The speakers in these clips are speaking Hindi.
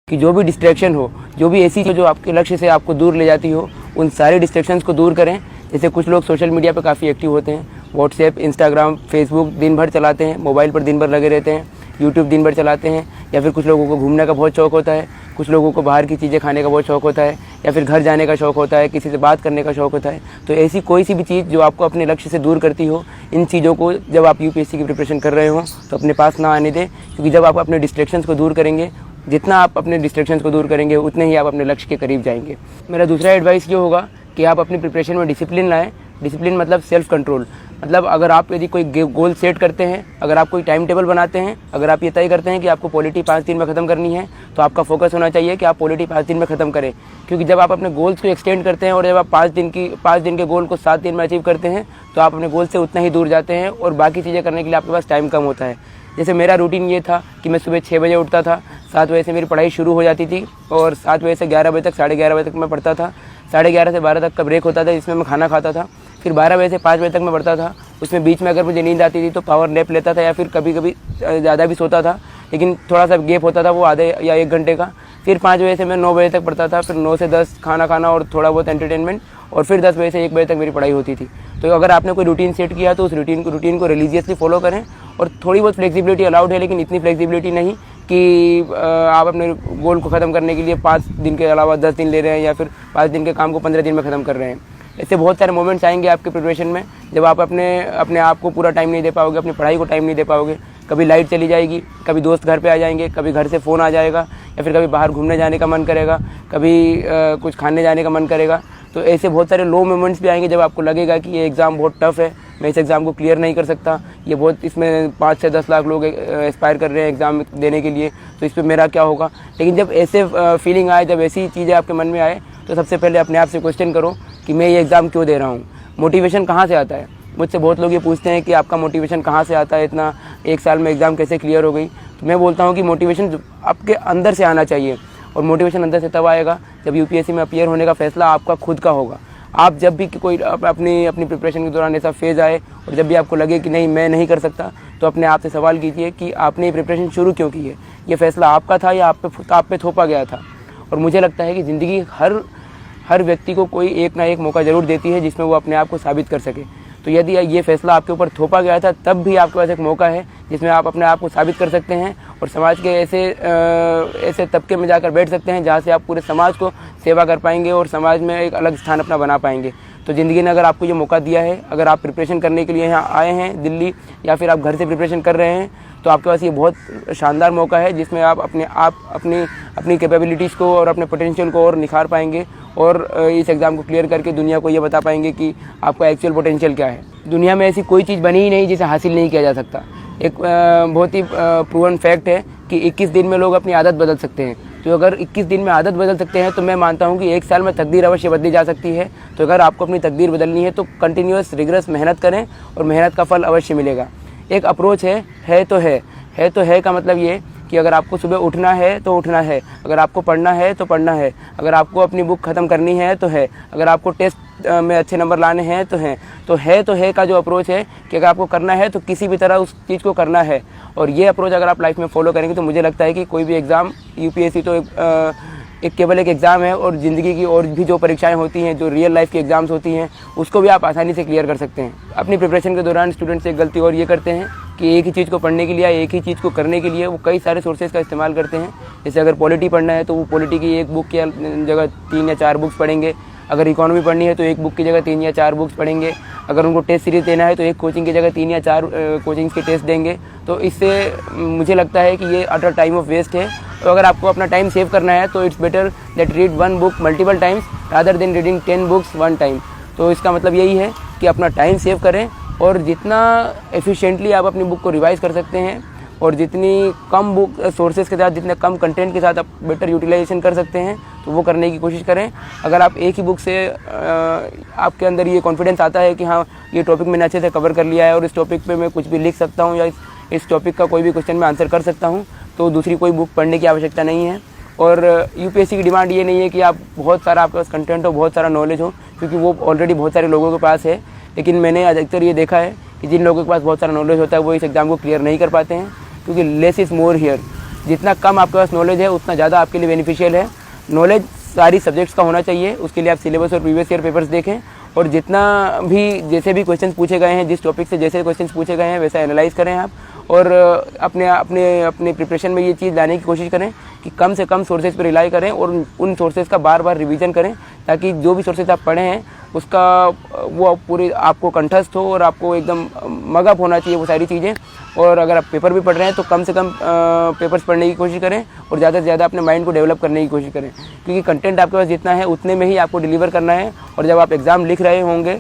कि जो भी डिस्ट्रैक्शन हो, जो भी ऐसी चीज़ जो आपके लक्ष्य से आपको दूर ले जाती हो, उन सारे डिस्ट्रैक्शंस को दूर करें। जैसे कुछ लोग सोशल मीडिया पर काफ़ी एक्टिव होते हैं, व्हाट्सएप, इंस्टाग्राम, फेसबुक दिन भर चलाते हैं, मोबाइल पर दिन भर लगे रहते हैं, यूट्यूब दिन भर चलाते हैं, या फिर कुछ लोगों को घूमने का बहुत शौक़ होता है, कुछ लोगों को बाहर की चीज़ें खाने का बहुत शौक़ होता है, या फिर घर जाने का शौक़ होता है, किसी से बात करने का शौक़ होता है। तो ऐसी कोई सी भी चीज़ जो आपको अपने लक्ष्य से दूर करती हो, इन चीज़ों को जब आप यूपीएससी की प्रिपरेशन कर रहे हो तो अपने पास ना आने दें, क्योंकि जब आप अपने डिस्ट्रैक्शंस को दूर करेंगे, जितना आप अपने डिस्ट्रैक्शंस को दूर करेंगे उतने ही आप अपने लक्ष्य के करीब जाएंगे। मेरा दूसरा एडवाइस ये होगा कि आप अपनी प्रिपरेशन में डिसिप्लिन लाएं। डिसिप्लिन मतलब सेल्फ कंट्रोल। मतलब अगर आप यदि कोई गोल सेट करते हैं, अगर आप कोई टाइम टेबल बनाते हैं, अगर आप ये तय करते हैं कि आपको पॉलिटी 5 दिन में ख़त्म करनी है, तो आपका फोकस होना चाहिए कि आप पॉलिटी 5 दिन में ख़त्म करें। क्योंकि जब आप अपने गोल्स को एक्सटेंड करते हैं और जब आप 5 दिन के गोल को 7 दिन में अचीव करते हैं, तो आप अपने गोल से उतना ही दूर जाते हैं और बाकी चीज़ें करने के लिए आपके पास टाइम कम होता है। जैसे मेरा रूटीन ये था कि मैं सुबह 6 बजे उठता था, 7 बजे से मेरी पढ़ाई शुरू हो जाती थी और 7 बजे से 11 बजे तक, 11:30 बजे तक मैं पढ़ता था। 11:30 से 12 तक का ब्रेक होता था, जिसमें मैं खाना खाता था। फिर 12 बजे से 5 बजे तक मैं पढ़ता था। उसमें बीच में अगर मुझे नींद आती थी तो पावर नैप लेता था, या फिर कभी कभी ज़्यादा भी सोता था, लेकिन थोड़ा सा गैप होता था, वो आधे या 1 घंटे का। फिर 5 बजे से मैं 9 बजे तक पढ़ता था, फिर 9 से 10 खाना खाना और थोड़ा बहुत एंटरटेनमेंट, और फिर 10 बजे से 1 बजे तक मेरी पढ़ाई होती थी। तो अगर आपने कोई रूटीन सेट किया तो उस रूटीन को रिलीजियसली फॉलो करें। और थोड़ी बहुत फ्लेक्सिबिलिटी अलाउड है, लेकिन इतनी फ्लेक्सिबिलिटी नहीं कि आप अपने गोल को ख़त्म करने के लिए 5 दिन के अलावा 10 दिन ले रहे हैं, या फिर 5 दिन के काम को 15 दिन में ख़त्म कर रहे हैं। ऐसे बहुत सारे मोमेंट्स आएंगे आपके प्रिपरेशन में जब आप अपने आप को पूरा टाइम नहीं दे पाओगे, अपनी पढ़ाई को टाइम नहीं दे पाओगे। कभी लाइट चली जाएगी, कभी दोस्त घर पे आ जाएंगे, कभी घर से फ़ोन आ जाएगा, या फिर कभी बाहर घूमने जाने का मन करेगा, कभी कुछ खाने जाने का मन करेगा। तो ऐसे बहुत सारे लो मोमेंट्स भी आएंगे जब आपको लगेगा कि ये एग्ज़ाम बहुत टफ़ है, मैं इस एग्ज़ाम को क्लियर नहीं कर सकता, ये बहुत, इसमें 5 से 10 लाख लोग एस्पायर कर रहे हैं एग्ज़ाम देने के लिए, तो इस पर मेरा क्या होगा। लेकिन जब ऐसे फीलिंग आए, जब ऐसी चीज़ें आपके मन में आए, तो सबसे पहले अपने आप से क्वेश्चन करो कि मैं ये एग्ज़ाम क्यों दे रहा हूँ। मोटिवेशन कहाँ से आता है। मुझसे बहुत लोग ये पूछते हैं कि आपका मोटिवेशन कहाँ से आता है, इतना 1 साल में एग्ज़ाम कैसे क्लियर हो गई। तो मैं बोलता हूँ कि मोटिवेशन आपके अंदर से आना चाहिए, और मोटिवेशन अंदर से तब आएगा जब यूपीएससी में अपीयर होने का फैसला आपका खुद का होगा। आप जब भी कोई अपनी प्रिपरेशन के दौरान ऐसा फेज़ आए और जब भी आपको लगे कि नहीं मैं नहीं कर सकता, तो अपने आप से सवाल कीजिए कि आपने ये प्रिपरेशन शुरू क्यों की है। ये फैसला आपका था या आप पे थोपा गया था। और मुझे लगता है कि ज़िंदगी हर व्यक्ति को कोई एक ना एक मौका ज़रूर देती है जिसमें वो अपने आप को साबित कर सके। तो यदि ये फैसला आपके ऊपर थोपा गया था, तब भी आपके पास एक मौका है जिसमें आप अपने आप को साबित कर सकते हैं और समाज के ऐसे तबके में जाकर बैठ सकते हैं जहाँ से आप पूरे समाज को सेवा कर पाएंगे और समाज में एक अलग स्थान अपना बना पाएंगे। तो ज़िंदगी ने अगर आपको ये मौका दिया है, अगर आप प्रिपरेशन करने के लिए यहाँ आए हैं दिल्ली, या फिर आप घर से प्रिपरेशन कर रहे हैं, तो आपके पास ये बहुत शानदार मौका है जिसमें आप अपनी कैपेबिलिटीज़ को और अपने पोटेंशियल को और निखार पाएंगे, और इस एग्ज़ाम को क्लियर करके दुनिया को ये बता पाएंगे कि आपका एक्चुअल पोटेंशियल क्या है। दुनिया में ऐसी कोई चीज़ बनी ही नहीं जिसे हासिल नहीं किया जा सकता। एक बहुत ही प्रूवन फैक्ट है कि 21 दिन में लोग अपनी आदत बदल सकते हैं। तो अगर 21 दिन में आदत बदल सकते हैं, तो मैं मानता हूं कि 1 साल में तकदीर अवश्य बदली जा सकती है। तो अगर आपको अपनी तकदीर बदलनी है तो कंटिन्यूअस रिगरस मेहनत करें और मेहनत का फल अवश्य मिलेगा। एक अप्रोच है तो है का मतलब ये कि अगर आपको सुबह उठना है तो उठना है, अगर आपको पढ़ना है तो पढ़ना है, अगर आपको अपनी बुक ख़त्म करनी है तो है, अगर आपको टेस्ट में अच्छे नंबर लाने हैं तो है का जो अप्रोच है कि अगर आपको करना है तो किसी भी तरह उस चीज़ को करना है। और ये अप्रोच अगर आप लाइफ में फॉलो करेंगे तो मुझे लगता है कि कोई भी एग्ज़ाम, यूपीएससी तो केवल एक एग्ज़ाम है, और ज़िंदगी की और भी जो परीक्षाएं होती हैं, जो रियल लाइफ की एग्ज़ाम्स होती हैं, उसको भी आप आसानी से क्लियर कर सकते हैं। अपनी प्रिपरेशन के दौरान स्टूडेंट्स एक गलती और ये करते हैं कि एक ही चीज़ को पढ़ने के लिए, एक ही चीज़ को करने के लिए वो कई सारे सोर्सेज का इस्तेमाल करते हैं। जैसे अगर पॉलिटी पढ़ना है तो वो पॉलिटी की एक बुक की जगह 3 या 4 बुक्स पढ़ेंगे, अगर इकोनॉमी पढ़नी है तो एक बुक की जगह 3 या 4 बुक्स पढ़ेंगे, अगर उनको टेस्ट सीरीज़ देना है तो एक कोचिंग की जगह 3 या 4 कोचिंग्स के टेस्ट देंगे। तो इससे मुझे लगता है कि ये अटर टाइम ऑफ वेस्ट है। तो अगर आपको अपना टाइम सेव करना है तो it's better that read 1 book multiple times rather than reading 10 books 1 time. तो इसका मतलब यही है कि अपना टाइम सेव करें, और जितना एफिशिएंटली आप अपनी बुक को रिवाइज़ कर सकते हैं और जितनी कम बुक सोर्सेज के साथ, जितने कम कंटेंट के साथ आप बेटर यूटिलाइजेशन कर सकते हैं, तो वो करने की कोशिश करें। अगर आप एक ही बुक से आपके अंदर ये कॉन्फिडेंस आता है कि हाँ ये टॉपिक मैंने अच्छे से कवर कर लिया है और इस टॉपिक पे मैं कुछ भी लिख सकता हूँ, या इस टॉपिक का कोई भी क्वेश्चन मैं आंसर कर सकता हूँ, तो दूसरी कोई बुक पढ़ने की आवश्यकता नहीं है। और यूपीएससी की डिमांड ये नहीं है कि आप बहुत सारा आपके पास कंटेंट हो, बहुत सारा नॉलेज हो, क्योंकि वो ऑलरेडी बहुत सारे लोगों के पास है। लेकिन मैंने अधिकतर ये देखा है कि जिन लोगों के पास बहुत सारा नॉलेज होता है वो इस एग्ज़ाम को क्लियर नहीं कर पाते हैं, क्योंकि लेस इज़ मोर हियर। जितना कम आपके पास नॉलेज है उतना ज़्यादा आपके लिए बेनिफिशियल है। नॉलेज सारी सब्जेक्ट्स का होना चाहिए, उसके लिए आप सिलेबस और प्रीवियस ईयर पेपर्स देखें और जितना भी जैसे भी क्वेश्चंस पूछे गए हैं, जिस टॉपिक से जैसे क्वेश्चंस पूछे गए हैं वैसा एनालाइज करें आप, और अपने अपने अपने प्रिपरेशन में ये चीज़ लाने की कोशिश करें कि कम से कम सोर्सेज पर रिलाई करें और उन सोर्सेज का बार बार रिवीजन करें, ताकि जो भी सोर्सेज आप पढ़े हैं उसका वो पूरी आपको कंठस्थ हो और आपको एकदम मगअप होना चाहिए वो सारी चीज़ें। और अगर आप पेपर भी पढ़ रहे हैं तो कम से कम पेपर्स पढ़ने की कोशिश करें और ज़्यादा से ज़्यादा अपने माइंड को डेवलप करने की कोशिश करें, क्योंकि कंटेंट आपके पास जितना है उतने में ही आपको डिलीवर करना है। और जब आप एग्ज़ाम लिख रहे होंगे,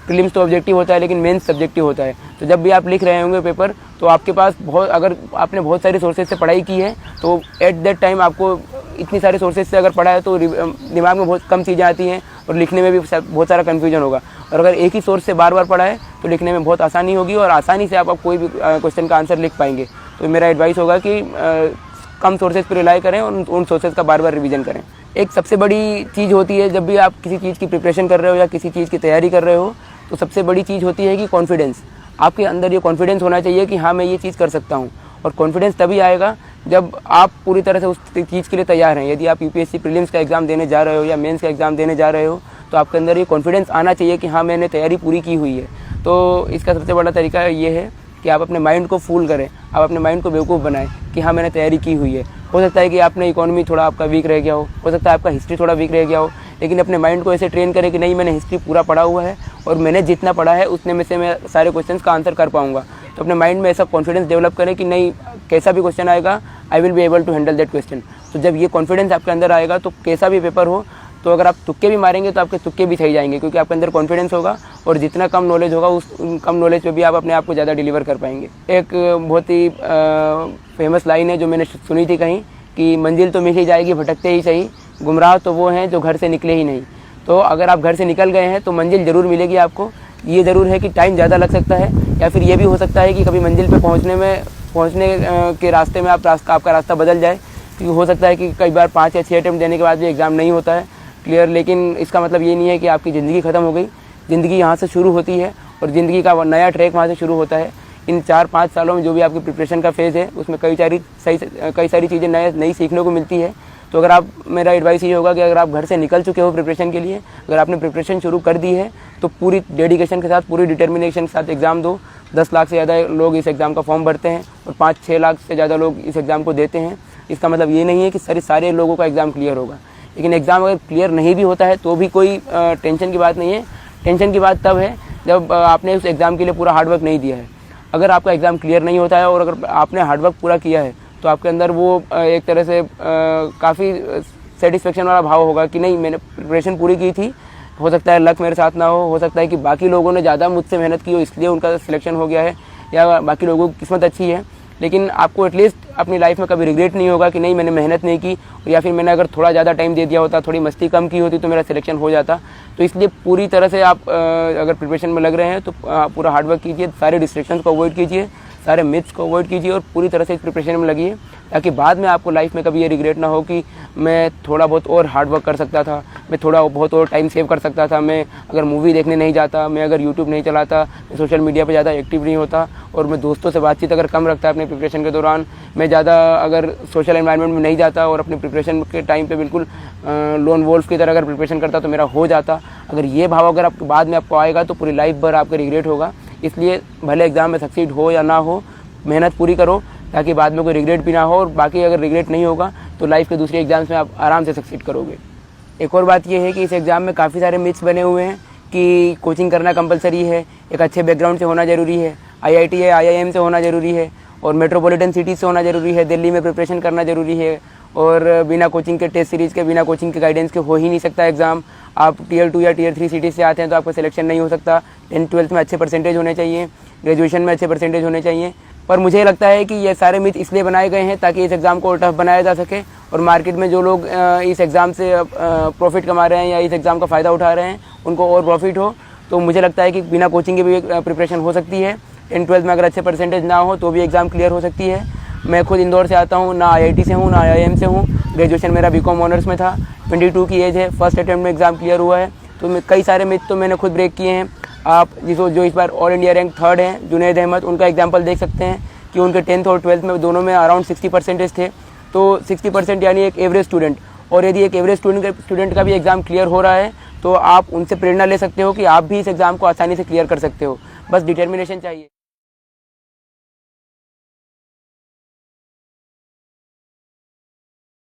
प्रीलिम्स तो ऑब्जेक्टिव होता है लेकिन मेंस सब्जेक्टिव होता है, तो जब भी आप लिख रहे होंगे पेपर तो आपके पास अगर आपने बहुत सारी सोर्सेज से पढ़ाई की है तो एट दैट टाइम आपको इतनी सारे सोर्सेज से अगर पढ़ा है तो दिमाग में बहुत कम चीज़ें आती हैं और लिखने में भी बहुत सारा कन्फ्यूजन होगा। और अगर एक ही सोर्स से बार बार पढ़ा है तो लिखने में बहुत आसानी होगी और आसानी से आप कोई भी क्वेश्चन का आंसर लिख पाएंगे। तो मेरा एडवाइस होगा कि कम सोर्सेज पर रिलाई करें और उन सोर्सेज का बार बार रिवीजन करें। एक सबसे बड़ी चीज़ होती है जब भी आप किसी चीज़ की प्रिपरेशन कर रहे हो या किसी चीज़ की तैयारी कर रहे हो, तो सबसे बड़ी चीज़ होती है कि कॉन्फिडेंस। आपके अंदर ये कॉन्फिडेंस होना चाहिए कि हाँ मैं ये चीज़ कर सकता हूँ। और कॉन्फिडेंस तभी आएगा जब आप पूरी तरह से उस चीज़ के लिए तैयार हैं। यदि आप यूपीएससी प्रीलिम्स का एग्ज़ाम देने जा रहे हो या मेंस का एग्ज़ाम देने जा रहे हो तो आपके अंदर ये कॉन्फिडेंस आना चाहिए कि हाँ मैंने तैयारी पूरी की हुई है। तो इसका सबसे बड़ा तरीका ये है कि आप अपने माइंड को फूल करें, आप अपने माइंड को बेवकूफ़ बनाएं कि हाँ मैंने तैयारी की हुई है। हो सकता है कि आपने इकोनॉमी थोड़ा आपका वीक रह गया हो सकता है आपका हिस्ट्री थोड़ा वीक रह गया हो, लेकिन अपने माइंड को ऐसे ट्रेन करें कि नहीं मैंने हिस्ट्री पूरा पढ़ा हुआ है और मैंने जितना पढ़ा है उतने में से मैं सारे क्वेश्चंस का आंसर कर पाऊंगा। तो अपने माइंड में ऐसा कॉन्फिडेंस डेवलप करें कि नहीं कैसा भी क्वेश्चन आएगा I will be able to handle that question. तो जब ये कॉन्फिडेंस आपके अंदर आएगा तो कैसा भी पेपर हो, तो अगर आप तुक्के भी मारेंगे तो आपके तुक्के भी सही जाएंगे, क्योंकि आपके अंदर कॉन्फिडेंस होगा और जितना कम नॉलेज होगा उस कम नॉलेज पे भी आप अपने आप को ज़्यादा डिलीवर कर पाएंगे। एक बहुत ही फेमस लाइन है जो मैंने सुनी थी कहीं कि मंजिल तो मिल ही जाएगी भटकते ही सही, गुमराह तो वो हैं जो घर से निकले ही नहीं। तो अगर आप घर से निकल गए हैं तो मंजिल ज़रूर मिलेगी आपको। ये ज़रूर है कि टाइम ज़्यादा लग सकता है या फिर ये भी हो सकता है कि कभी मंजिल पे पहुंचने के रास्ते में आपका रास्ता बदल जाए, क्योंकि हो सकता है कि कई बार 5 या 6 अटेम्प्ट देने के बाद भी एग्ज़ाम नहीं होता है क्लियर। लेकिन इसका मतलब ये नहीं है कि आपकी ज़िंदगी ख़त्म हो गई। ज़िंदगी यहाँ से शुरू होती है और ज़िंदगी का नया ट्रैक वहाँ से शुरू होता है। इन 4-5 सालों में जो भी आपकी प्रिपरेशन का फेज़ है उसमें कई सारी चीज़ें नई सीखने को मिलती है। तो अगर आप मेरा एडवाइस ये होगा कि अगर आप घर से निकल चुके हो प्रिपरेशन के लिए, अगर आपने प्रिपरेशन शुरू कर दी है तो पूरी डेडिकेशन के साथ, पूरी डिटर्मिनेशन के साथ एग्ज़ाम दो। 10 लाख से ज़्यादा लोग इस एग्ज़ाम का फॉर्म भरते हैं और 5-6 लाख से ज़्यादा लोग इस एग्ज़ाम को देते हैं। इसका मतलब ये नहीं है कि सारे लोगों का एग्ज़ाम क्लियर होगा, लेकिन एग्ज़ाम अगर क्लियर नहीं भी होता है तो भी कोई टेंशन की बात नहीं है। टेंशन की बात तब है जब आपने उस एग्ज़ाम के लिए पूरा हार्डवर्क नहीं दिया है। अगर आपका एग्ज़ाम क्लियर नहीं होता है और अगर आपने हार्डवर्क पूरा किया है तो आपके अंदर वो एक तरह से काफ़ी सेटिस्फेक्शन वाला भाव होगा कि नहीं मैंने प्रिपरेशन पूरी की थी। हो सकता है लक मेरे साथ ना हो सकता है कि बाकी लोगों ने ज़्यादा मुझसे मेहनत की हो इसलिए उनका सिलेक्शन हो गया है, या बाकी लोगों की किस्मत अच्छी है। लेकिन आपको एटलीस्ट अपनी लाइफ में कभी रिग्रेट नहीं होगा कि नहीं मैंने मेहनत नहीं की, या फिर मैंने अगर थोड़ा ज़्यादा टाइम दे दिया होता, थोड़ी मस्ती कम की होती तो मेरा सिलेक्शन हो जाता। तो इसलिए पूरी तरह से आप अगर प्रिपरेशन में लग रहे हैं तो पूरा हार्डवर्क कीजिए, सारे डिस्ट्रैक्शंस को अवॉइड कीजिए, सारे मिथ्स को अवॉइड कीजिए और पूरी तरह से इस प्रिपरेशन में लगिए, ताकि बाद में आपको लाइफ में कभी ये रिग्रेट ना हो कि मैं थोड़ा बहुत और हार्ड वर्क कर सकता था, मैं थोड़ा बहुत और टाइम सेव कर सकता था, मैं अगर मूवी देखने नहीं जाता, मैं अगर यूट्यूब नहीं चलाता, मैं सोशल मीडिया पे ज़्यादा एक्टिव नहीं होता और मैं दोस्तों से बातचीत अगर कम रखता अपने प्रिपरेशन के दौरान, मैं ज़्यादा अगर सोशल एनवायरनमेंट में नहीं जाता और अपने प्रिपरेशन के टाइम पे बिल्कुल लोन वोल्फ की तरह अगर प्रिपरेशन करता तो मेरा हो जाता। अगर ये भाव अगर आप बाद में आपको आएगा तो पूरी लाइफ भर आपका रिग्रेट होगा। इसलिए भले एग्ज़ाम में सक्सीड हो या ना हो, मेहनत पूरी करो ताकि बाद में कोई रिग्रेट भी ना हो, और बाकी अगर रिग्रेट नहीं होगा तो लाइफ के दूसरे एग्जाम्स में आप आराम से सक्सीड करोगे। एक और बात यह है कि इस एग्ज़ाम में काफ़ी सारे मिथ्स बने हुए हैं कि कोचिंग करना कंपलसरी है, एक अच्छे बैकग्राउंड से होना ज़रूरी है, IIT है IIM से होना ज़रूरी है और मेट्रोपॉलिटन सिटी से होना ज़रूरी है, दिल्ली में प्रिपरेशन करना ज़रूरी है और बिना कोचिंग के टेस्ट सीरीज़ के, बिना कोचिंग के गाइडेंस के हो ही नहीं सकता एग्ज़ाम। आप Tier 2 या Tier 3 सिटी से आते हैं तो आपका सिलेक्शन नहीं हो सकता। 10th-12th में अच्छे परसेंटेज होने चाहिए, ग्रेजुएशन में अच्छे परसेंटेज होने चाहिए। पर मुझे लगता है कि ये सारे मिथ इसलिए बनाए गए हैं ताकि इस एग्ज़ाम को और टफ बनाया जा सके और मार्केट में जो लोग इस एग्ज़ाम से प्रॉफिट कमा रहे हैं या इस एग्ज़ाम का फ़ायदा उठा रहे हैं उनको और प्रॉफिट हो। तो मुझे लगता है कि बिना कोचिंग के भी प्रिपरेशन हो सकती है। 10th-12th में अगर अच्छे परसेंटेज ना हो तो भी एग्ज़ाम क्लियर हो सकती है। मैं खुद इंदौर से आता हूँ, ना IIT से हूँ ना IIM से हूँ, ग्रेजुएशन मेरा BCom ऑनर्स में था, 22 की एज है, फर्स्ट अटैम्प्ट में एग्ज़ाम क्लियर हुआ है। तो मैं कई सारे मिथ तो मैंने खुद ब्रेक किए हैं। आप जो इस बार ऑल इंडिया रैंक 3rd हैं, जुनैद अहमद, उनका एग्जाम्पल देख सकते हैं कि उनके 10th और 12th में दोनों में अराउंड 60 परसेंटेज थे। तो 60% यानी एक एवरेज स्टूडेंट, और यदि एक एवरेज स्टूडेंट का भी एग्ज़ाम क्लियर हो रहा है तो आप उनसे प्रेरणा ले सकते हो कि आप भी इस एग्ज़ाम को आसानी से क्लियर कर सकते हो, बस डिटर्मिनेशन चाहिए।